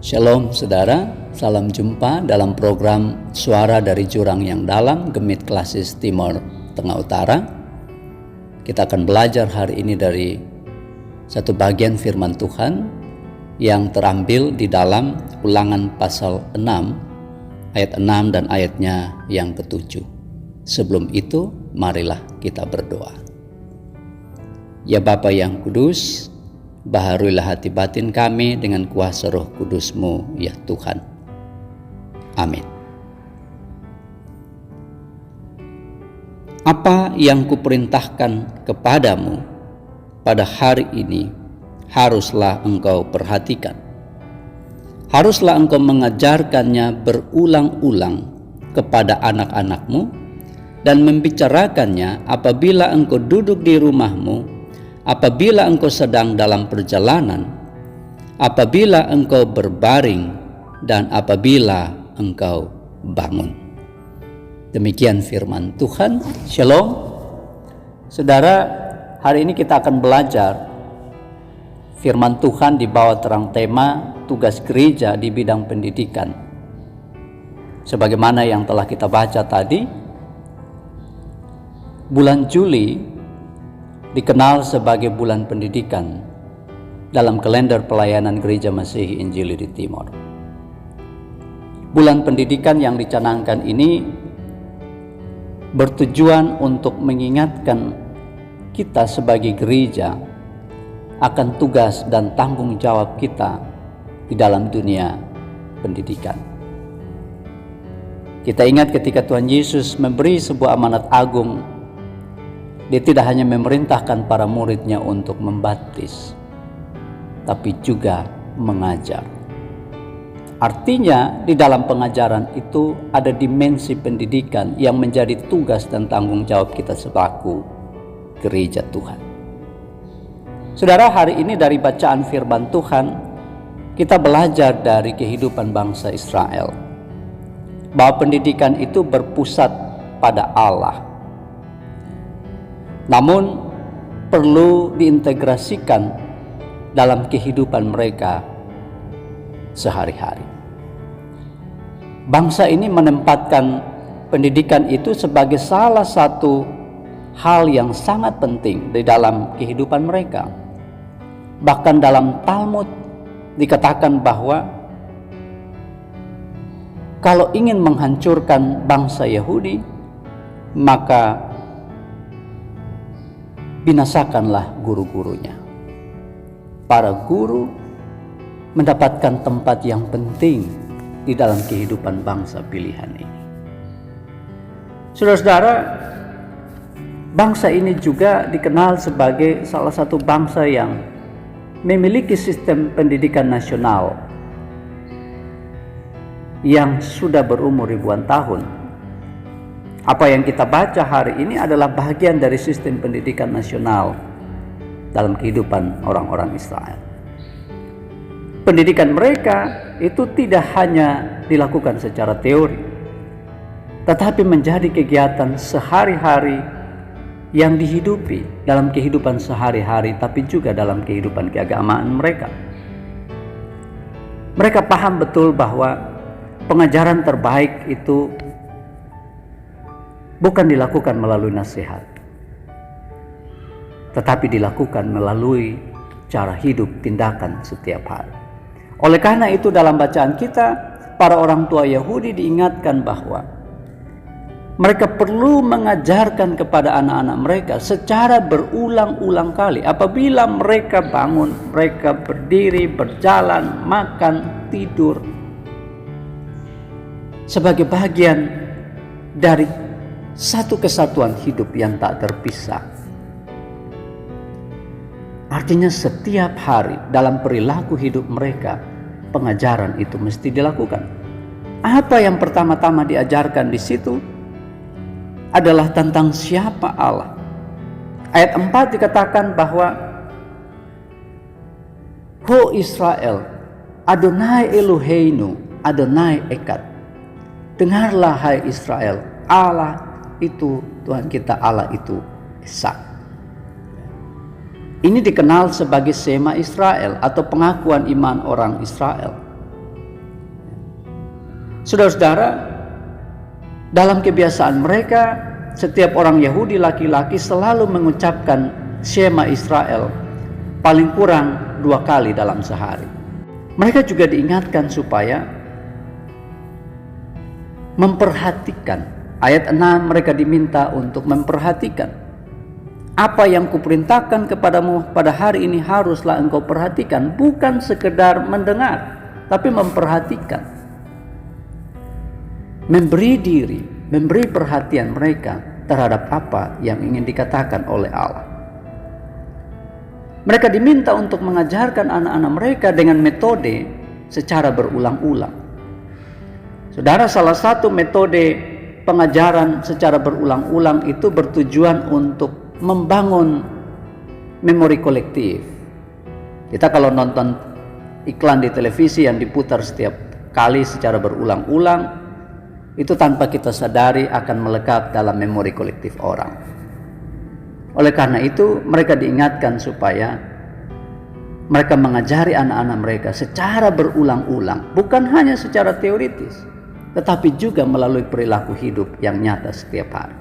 Shalom saudara, salam jumpa dalam program Suara dari Jurang yang Dalam, Gemit Klasis Timur Tengah Utara. Kita akan belajar hari ini dari satu bagian firman Tuhan yang terambil di dalam Ulangan pasal 6, ayat 6 dan ayatnya yang ke-7. Sebelum itu, marilah kita berdoa. Ya Bapa yang kudus, baharuilah hati batin kami dengan kuasa Roh Kudus-Mu, ya Tuhan. Amin. Apa yang kuperintahkan kepadamu pada hari ini haruslah engkau perhatikan. Haruslah engkau mengajarkannya berulang-ulang kepada anak-anakmu dan membicarakannya apabila engkau duduk di rumahmu, apabila engkau sedang dalam perjalanan, apabila engkau berbaring, dan apabila engkau bangun. Demikian firman Tuhan. Shalom. Saudara, hari ini kita akan belajar firman Tuhan di bawah terang tema tugas gereja di bidang pendidikan. Sebagaimana yang telah kita baca tadi, bulan Juli dikenal sebagai bulan pendidikan dalam kalender pelayanan Gereja Masehi Injili di Timor. Bulan pendidikan yang dicanangkan ini bertujuan untuk mengingatkan kita sebagai gereja akan tugas dan tanggung jawab kita di dalam dunia pendidikan. Kita ingat ketika Tuhan Yesus memberi sebuah amanat agung. Dia tidak hanya memerintahkan para muridnya untuk membaptis, tapi juga mengajar. Artinya di dalam pengajaran itu ada dimensi pendidikan yang menjadi tugas dan tanggung jawab kita selaku gereja Tuhan. Saudara, hari ini dari bacaan firman Tuhan, kita belajar dari kehidupan bangsa Israel, bahwa pendidikan itu berpusat pada Allah. Namun perlu diintegrasikan dalam kehidupan mereka sehari-hari. Bangsa ini menempatkan pendidikan itu sebagai salah satu hal yang sangat penting di dalam kehidupan mereka. Bahkan dalam Talmud dikatakan bahwa kalau ingin menghancurkan bangsa Yahudi, maka binasakanlah guru-gurunya. Para guru mendapatkan tempat yang penting di dalam kehidupan bangsa pilihan ini. Saudara-saudara, bangsa ini juga dikenal sebagai salah satu bangsa yang memiliki sistem pendidikan nasional yang sudah berumur ribuan tahun. Apa yang kita baca hari ini adalah bagian dari sistem pendidikan nasional dalam kehidupan orang-orang Israel. Pendidikan mereka itu tidak hanya dilakukan secara teori, tetapi menjadi kegiatan sehari-hari yang dihidupi dalam kehidupan sehari-hari, tapi juga dalam kehidupan keagamaan mereka. Mereka paham betul bahwa pengajaran terbaik itu bukan dilakukan melalui nasihat, tetapi dilakukan melalui cara hidup, tindakan setiap hari. Oleh karena itu dalam bacaan kita, para orang tua Yahudi diingatkan bahwa mereka perlu mengajarkan kepada anak-anak mereka secara berulang-ulang kali. Apabila mereka bangun, mereka berdiri, berjalan, makan, tidur, sebagai bagian dari satu kesatuan hidup yang tak terpisah. Artinya setiap hari dalam perilaku hidup mereka, pengajaran itu mesti dilakukan. Apa yang pertama-tama diajarkan di situ adalah tentang siapa Allah. Ayat 4 dikatakan bahwa Ho Israel, Adonai Eloheinu, Adonai Echad. Dengarlah hai Israel, Allah itu Tuhan kita, Allah itu Esa. Ini dikenal sebagai Sema Israel atau pengakuan iman orang Israel. Saudara-saudara, dalam kebiasaan mereka, setiap orang Yahudi laki-laki selalu mengucapkan Shema Israel paling kurang 2 kali dalam sehari. Mereka juga diingatkan supaya memperhatikan. Ayat 6 mereka diminta untuk memperhatikan. Apa yang kuperintahkan kepadamu pada hari ini haruslah engkau perhatikan. Bukan sekedar mendengar, tapi memperhatikan. Memberi diri, memberi perhatian mereka terhadap apa yang ingin dikatakan oleh Allah. Mereka diminta untuk mengajarkan anak-anak mereka dengan metode secara berulang-ulang. Saudara, salah satu metode pengajaran secara berulang-ulang itu bertujuan untuk membangun memori kolektif. Kita kalau nonton iklan di televisi yang diputar setiap kali secara berulang-ulang, itu tanpa kita sadari akan melekat dalam memori kolektif orang. Oleh karena itu, mereka diingatkan supaya mereka mengajari anak-anak mereka secara berulang-ulang, bukan hanya secara teoritis, tetapi juga melalui perilaku hidup yang nyata setiap hari.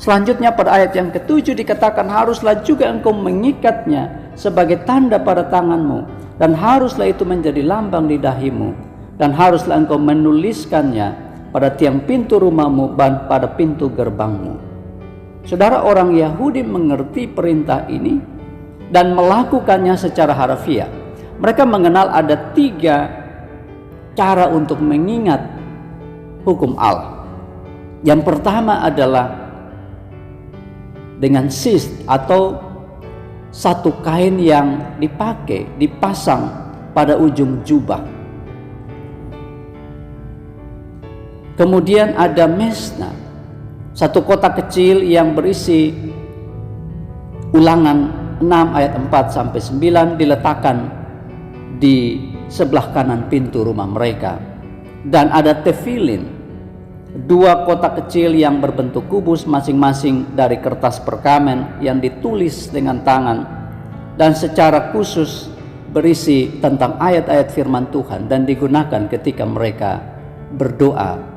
Selanjutnya pada ayat yang ke-7 dikatakan, haruslah juga engkau mengikatnya sebagai tanda pada tanganmu, dan haruslah itu menjadi lambang di dahimu, dan haruslah engkau menuliskannya pada tiang pintu rumahmu dan pada pintu gerbangmu. Saudara, orang Yahudi mengerti perintah ini dan melakukannya secara harfiah. Mereka mengenal ada 3 cara untuk mengingat hukum Allah. Yang pertama adalah dengan sis atau satu kain yang dipasang pada ujung jubah. Kemudian ada mesna, satu kotak kecil yang berisi Ulangan 6 ayat 4-9 diletakkan di sebelah kanan pintu rumah mereka. Dan ada tefilin, 2 kotak kecil yang berbentuk kubus masing-masing dari kertas perkamen yang ditulis dengan tangan dan secara khusus berisi tentang ayat-ayat firman Tuhan dan digunakan ketika mereka berdoa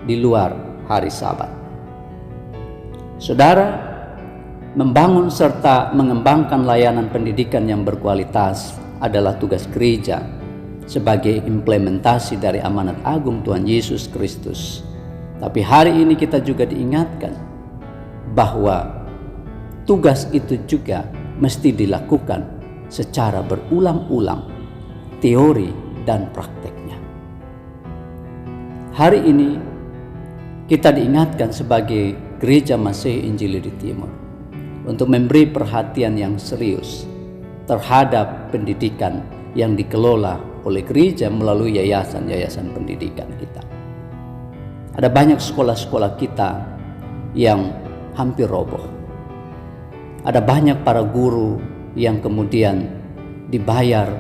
di luar hari Sabat. Saudara, membangun serta mengembangkan layanan pendidikan yang berkualitas adalah tugas gereja sebagai implementasi dari amanat agung Tuhan Yesus Kristus. Tapi hari ini kita juga diingatkan bahwa tugas itu juga mesti dilakukan secara berulang-ulang, teori dan prakteknya. Hari ini kita diingatkan sebagai Gereja Masehi Injili di Timur untuk memberi perhatian yang serius terhadap pendidikan yang dikelola oleh gereja melalui yayasan-yayasan pendidikan kita. Ada banyak sekolah-sekolah kita yang hampir roboh. Ada banyak para guru yang kemudian dibayar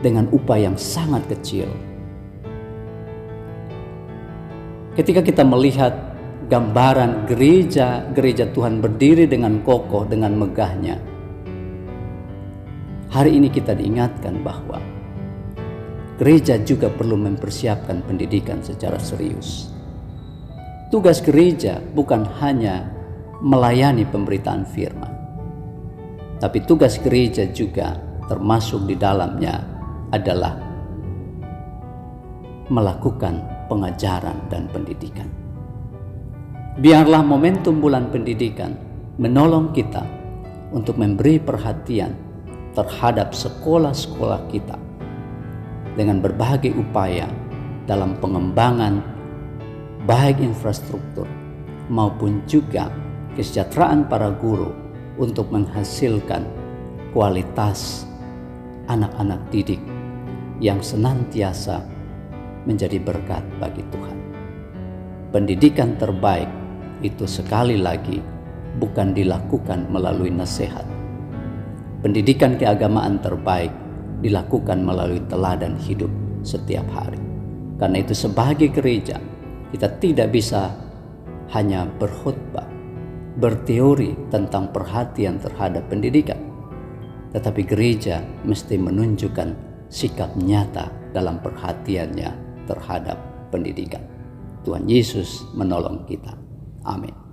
dengan upah yang sangat kecil. Ketika kita melihat gambaran gereja Tuhan berdiri dengan kokoh, dengan megahnya, hari ini kita diingatkan bahwa gereja juga perlu mempersiapkan pendidikan secara serius. Tugas gereja bukan hanya melayani pemberitaan firman, tapi tugas gereja juga termasuk di dalamnya adalah melakukan pengajaran dan pendidikan. Biarlah momentum bulan pendidikan menolong kita untuk memberi perhatian terhadap sekolah-sekolah kita dengan berbagai upaya dalam pengembangan baik infrastruktur maupun juga kesejahteraan para guru untuk menghasilkan kualitas anak-anak didik yang senantiasa menjadi berkat bagi Tuhan. Pendidikan terbaik itu sekali lagi bukan dilakukan melalui nasihat. Pendidikan keagamaan terbaik dilakukan melalui teladan hidup setiap hari. Karena itu sebagai gereja kita tidak bisa hanya berkhutbah, berteori tentang perhatian terhadap pendidikan, tetapi gereja mesti menunjukkan sikap nyata dalam perhatiannya terhadap pendidikan. Tuhan Yesus menolong kita. Amin.